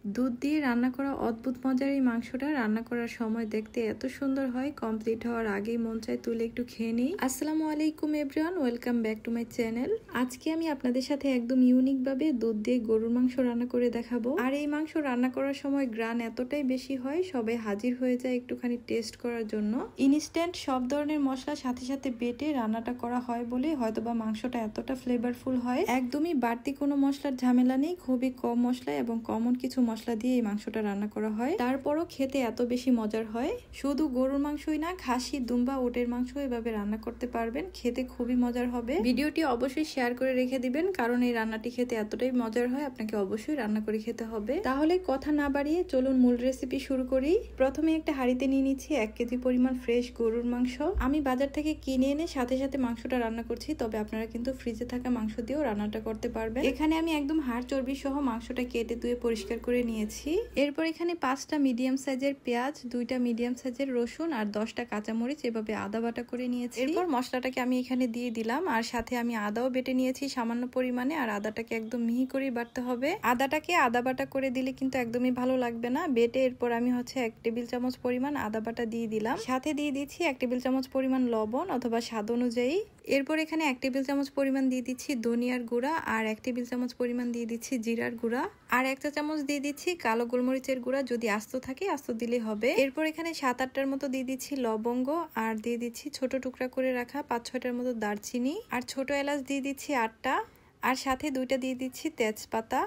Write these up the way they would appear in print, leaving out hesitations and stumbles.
দুধ দিয়ে রান্না করা অদ্ভুত মজার এই মাংসটা রান্না করার সময় দেখতে এত সুন্দর হয়, কমপ্লিট হওয়ার আগেই মন চায় তুলে একটু খেয়ে নিই। আসসালামু আলাইকুম everyone, welcome back to my channel. আজকে আমি আপনাদের সাথে একদম ইউনিক ভাবে দুধ দিয়ে গরুর মাংস রান্না করে দেখাবো। আর এই মাংস রান্না করার সময় গ্রান এতটাই বেশি হয়, সবাই হাজির হয়ে যায় একটুখানি টেস্ট করার জন্য। ইনস্ট্যান্ট সব ধরনের মশলা সাথে সাথে বেটে রান্নাটা করা হয় বলে হয়তোবা মাংসটা এতটা ফ্লেভারফুল হয়। একদমই বাড়তি কোনো মশলার ঝামেলা নেই, খুবই কম মশলা এবং কমন কিছু মশলা দিয়ে এই মাংসটা রান্না করা হয়, তারপরও খেতে এত বেশি মজার হয়। শুধু গরুর মাংসই না, খাসি, দুম্বা, ওটের মাংস এভাবে রান্না করতে পারবেন, খেতে খুবই মজার হবে। ভিডিওটি অবশ্যই শেয়ার করে রেখে দিবেন, কারণ এই রান্নাটি খেতে এতটাই মজার হয়, আপনাকে অবশ্যই রান্না করে খেতে হবে। তাহলে কথা না বাড়িয়ে চলুন মূল রেসিপি শুরু করি। প্রথমে একটা হাঁড়িতে নিয়ে নিচ্ছি 1 কেজি পরিমাণ ফ্রেশ গরুর মাংস। আমি বাজার থেকে কিনে এনে সাথে সাথে মাংসটা রান্না করছি, তবে আপনারা কিন্তু ফ্রিজে থাকা মাংস দিয়েও রান্নাটা করতে পারবেন। এখানে আমি একদম হাড় চর্বি সহ মাংসটা কেটে ধুয়ে পরিষ্কার করে নিয়েছি। এরপর এখানে 5টা মিডিয়াম সাইজের পেঁয়াজ, 2টা মিডিয়াম সাইজের রসুন আর 10টা কাঁচামরিচ এভাবে আদা বাটা করে নিয়েছি। এরপর মশলাটাকে আমি এখানে দিয়ে দিলাম, আর সাথে আমি আদাও বেটে নিয়েছি সামান্য পরিমাণে, আর আদাটাকে একদম মিহি করে বাটতে হবে। আদাটাকে আদা বাটা করে দিলে কিন্তু একদমই ভালো লাগবে না বেটে। এরপর আমি 1 টেবিল চামচ পরিমাণ আদা বাটা দিয়ে দিলাম, সাথে দিয়ে দিচ্ছি 1 টেবিল চামচ পরিমাণ লবণ অথবা স্বাদ অনুযায়ী। এরপর এখানে 1 টেবিল চামচ পরিমাণ দিয়ে দিচ্ছি ধনিয়ার গুঁড়া, আর 1 টেবিল চামচ পরিমাণ দিয়ে দিচ্ছি জিরার গুঁড়া, আর 1 চা চামচ দিয়ে দিচ্ছি কালো গোলমরিচের গুঁড়া, যদি আস্ত থাকে আস্ত দিলে হবে। এরপর এখানে 7-8টার মতো দিয়ে দিচ্ছি লবঙ্গ, আর দিয়ে দিচ্ছি ছোট টুকরা করে রাখা 5-6টার মতো দারচিনি, আর ছোট এলাচ দিয়ে দিচ্ছি 8টা, আর সাথে 2টা দিয়ে দিচ্ছি তেজপাতা।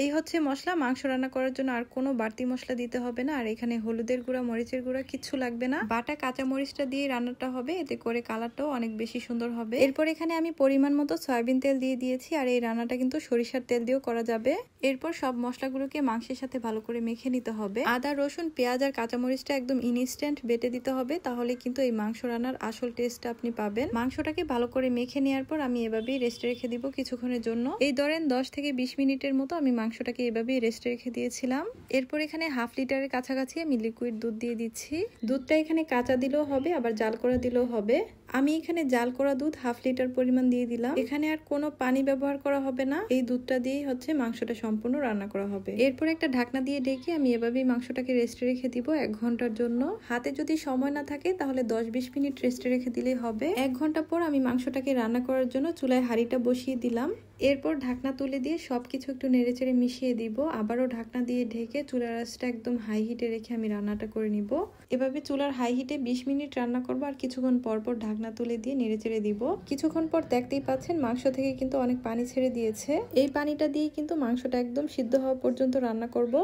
এই হচ্ছে মশলা। মাংস রান্না করার জন্য আর কোনো বাড়তি মশলা দিতে হবে না, আর এখানে হলুদের গুঁড়া, মরিচের গুঁড়া কিচ্ছু লাগবে না। বাটা কাঁচা মরিচটা দিয়ে রান্নাটা হবে, এতে করে কালারটাও অনেক বেশি সুন্দর হবে। এরপর এখানে আমি পরিমাণ মতো সয়াবিন তেল দিয়ে দিয়েছি, আর এই রান্নাটা কিন্তু সরিষার তেল দিয়েও করা যাবে। এরপর সব মশলাগুলোকে মাংসের সাথে ভালো করে মেখে নিতে হবে। আদা, রসুন, পেঁয়াজ আর কাঁচামরিচটা একদম ইনস্ট্যান্ট বেটে দিতে হবে, তাহলে কিন্তু এই মাংস রান্নার আসল টেস্টটা আপনি পাবেন। মাংসটাকে ভালো করে মেখে নেওয়ার পর আমি এভাবেই রেস্টে রেখে দিব কিছুক্ষণের জন্য। এই ধরেন 10 থেকে 20 মিনিটের মতো আমি মাংসটাকে এভাবেই রেস্টে রেখে দিয়েছিলাম। এরপর এখানে 1/2 লিটারের কাছাকাছি আমি লিকুইড দুধ দিয়ে দিচ্ছি। দুধটা এখানে কাঁচা দিলেও হবে, আবার জাল করা দিলেও হবে। আমি এখানে জাল করা দুধ 1/2 লিটার পরিমাণ দিয়ে দিলাম। এখানে আর কোনো পানি ব্যবহার করা হবে না, এই দুধটা দিয়েই হচ্ছে মাংসটা সম্পূর্ণ রান্না করা হবে। এরপর একটা ঢাকনা দিয়ে ঢেকে আমি এভাবেই মাংসটাকে রেস্টে রেখে দিব 1 ঘন্টার জন্য। হাতে যদি সময় না থাকে তাহলে 10-20 মিনিট রেস্টে রেখে দিলেই হবে। 1 ঘন্টা পর আমি মাংসটাকে রান্না করার জন্য চুলায় হাঁড়িটা বসিয়ে দিলাম। এরপর ঢাকনা তুলে দিয়ে সবকিছু একটু নেড়েচেড়ে মিশিয়ে দিব। আবারও ঢাকনা দিয়ে ঢেকে চুলার আঁচটা একদম হাই হিটে রেখে আমি রান্নাটা করে নিব। এভাবে চুলার হাই হিটে 20 মিনিট রান্না করবো, আর কিছুক্ষণ পর পর ঢাকনা তুলে দিয়ে নেড়েচেড়ে দিব। কিছুক্ষণ পর দেখতেই পাচ্ছেন মাংস থেকে কিন্তু অনেক পানি ছেড়ে দিয়েছে। এই পানিটা দিয়ে কিন্তু মাংসটা একদম সিদ্ধ হওয়া পর্যন্ত রান্না করব।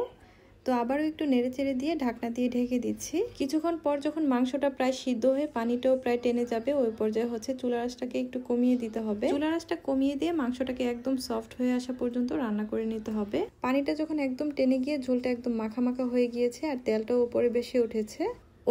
তো আবারও একটু নেড়েচেড়ে দিয়ে ঢাকনা দিয়ে ঢেকে দিচ্ছি। কিছুক্ষণ পর যখন মাংসটা প্রায় সিদ্ধ হয়ে পানিটাও প্রায় টেনে যাবে, ওই পর্যায়ে হচ্ছে চুলার আঁচটাকে একটু কমিয়ে দিতে হবে। চুলার আঁচটা কমিয়ে দিয়ে মাংসটাকে একদম সফট হয়ে আসা পর্যন্ত রান্না করে নিতে হবে। পানিটা যখন একদম টেনে গিয়ে ঝোলটা একদম মাখা মাখা হয়ে গিয়েছে আর তেলটাও উপরে বেশি উঠেছে,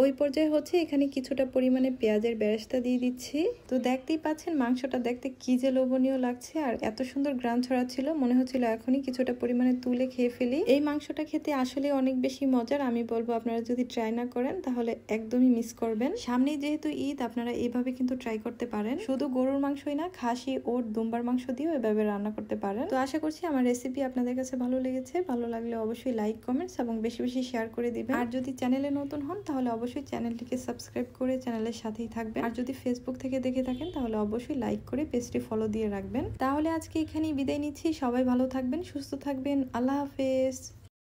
ওই পর্যায়ে হচ্ছে এখানে কিছুটা পরিমাণে পেঁয়াজের বেরেস্তা দিয়ে দিচ্ছি। তো দেখতেই পাচ্ছেন মাংসটা দেখতে কি যে লোভনীয় লাগছে, আর এত সুন্দর গ্রান ছড়াচ্ছিল, মনে হচ্ছিল এখনই কিছুটা পরিমাণে তুলে খেয়ে ফেলি। এই মাংসটা খেতে আসলে অনেক বেশি মজার। আমি বলবো আপনারা যদি ট্রাই না করেন তাহলে একদমই মিস করবেন। সামনেই যেহেতু ঈদ, আপনারা এইভাবে কিন্তু ট্রাই করতে পারেন। শুধু গরুর মাংসই না, খাসি, ওট, দুম্বার মাংস দিয়েও এভাবে রান্না করতে পারেন। তো আশা করছি আমার রেসিপি আপনাদের কাছে ভালো লেগেছে। ভালো লাগলে অবশ্যই লাইক, কমেন্টস এবং বেশি বেশি শেয়ার করে দিবেন। আর যদি চ্যানেলে নতুন হন তাহলে অবশ্যই চ্যানেলটিকে সাবস্ক্রাইব করে চ্যানেলের সাথেই থাকবেন। আর যদি ফেসবুক থেকে দেখে থাকেন তাহলে অবশ্যই লাইক করে পেজটি ফলো দিয়ে রাখবেন। তাহলে আজকে এখানেই বিদায় নিচ্ছি। সবাই ভালো থাকবেন, সুস্থ থাকবেন। আল্লাহ হাফেজ।